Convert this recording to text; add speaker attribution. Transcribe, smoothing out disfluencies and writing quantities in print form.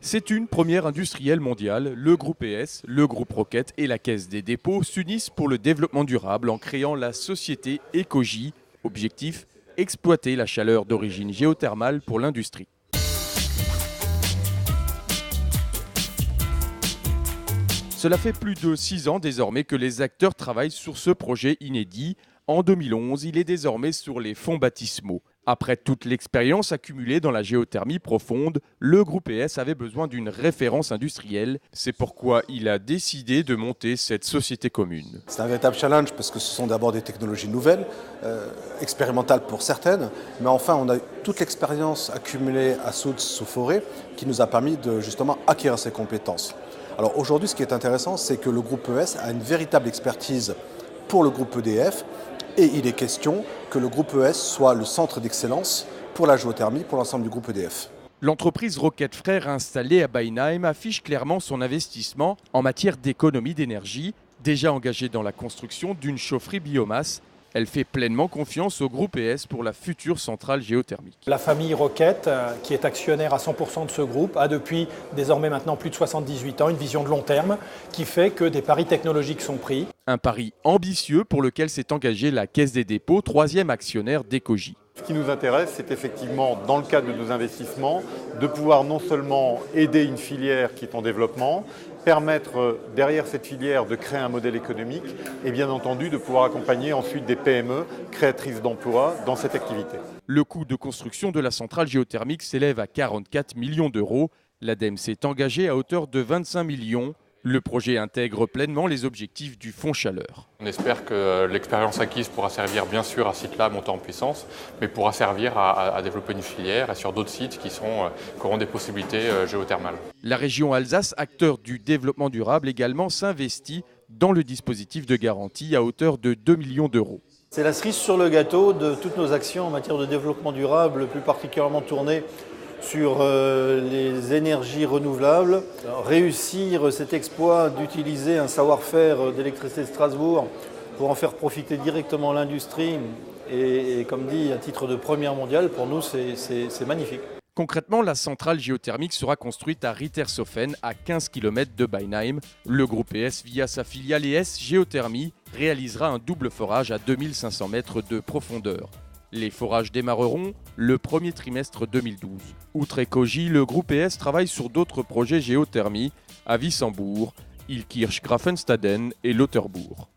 Speaker 1: C'est une première industrielle mondiale. Le groupe ES, le groupe Rocket et la Caisse des dépôts s'unissent pour le développement durable en créant la société Ecogy. Objectif, exploiter la chaleur d'origine géothermale pour l'industrie. Cela fait plus de 6 ans désormais que les acteurs travaillent sur ce projet inédit. En 2011, il est désormais sur les fonds baptismaux. Après toute l'expérience accumulée dans la géothermie profonde, le groupe ES avait besoin d'une référence industrielle. C'est pourquoi il a décidé de monter cette société commune.
Speaker 2: C'est un véritable challenge parce que ce sont d'abord des technologies nouvelles, expérimentales pour certaines, mais enfin on a toute l'expérience accumulée à Soudes-sous-Forêt qui nous a permis de justement acquérir ces compétences. Alors aujourd'hui, ce qui est intéressant, c'est que le groupe ES a une véritable expertise pour le groupe EDF et il est question que le groupe ES soit le centre d'excellence pour la géothermie pour l'ensemble du groupe EDF.
Speaker 1: L'entreprise Rocket Frères installée à Beinheim affiche clairement son investissement en matière d'économie d'énergie, déjà engagée dans la construction d'une chaufferie biomasse. Elle fait pleinement confiance au groupe ES pour la future centrale géothermique.
Speaker 3: La famille Rocket, qui est actionnaire à 100% de ce groupe, a depuis désormais maintenant plus de 78 ans une vision de long terme qui fait que des paris technologiques sont pris.
Speaker 1: Un pari ambitieux pour lequel s'est engagée la Caisse des dépôts, troisième actionnaire d'Ecogy.
Speaker 4: Ce qui nous intéresse, c'est effectivement, dans le cadre de nos investissements, de pouvoir non seulement aider une filière qui est en développement, permettre derrière cette filière de créer un modèle économique et bien entendu de pouvoir accompagner ensuite des PME créatrices d'emplois dans cette activité.
Speaker 1: Le coût de construction de la centrale géothermique s'élève à 44 millions d'euros. L'ADEME s'est engagée à hauteur de 25 millions. Le projet intègre pleinement les objectifs du Fonds Chaleur.
Speaker 5: On espère que l'expérience acquise pourra servir bien sûr à ce site-là à monter en puissance, mais pourra servir à développer une filière et sur d'autres sites qui auront des possibilités géothermales.
Speaker 1: La région Alsace, acteur du développement durable également, s'investit dans le dispositif de garantie à hauteur de 2 millions d'euros.
Speaker 6: C'est la cerise sur le gâteau de toutes nos actions en matière de développement durable, plus particulièrement tournées sur les énergies renouvelables. Réussir cet exploit d'utiliser un savoir-faire d'électricité de Strasbourg pour en faire profiter directement l'industrie et comme dit, à titre de première mondiale, pour nous c'est magnifique.
Speaker 1: Concrètement, la centrale géothermique sera construite à Rittershofen, à 15 km de Beinheim. Le groupe ES, via sa filiale ES Géothermie, réalisera un double forage à 2500 mètres de profondeur. Les forages démarreront le premier trimestre 2012. Outre Ecogy, le groupe ES travaille sur d'autres projets géothermie à Wissembourg, Illkirch-Grafenstaden et Lauterbourg.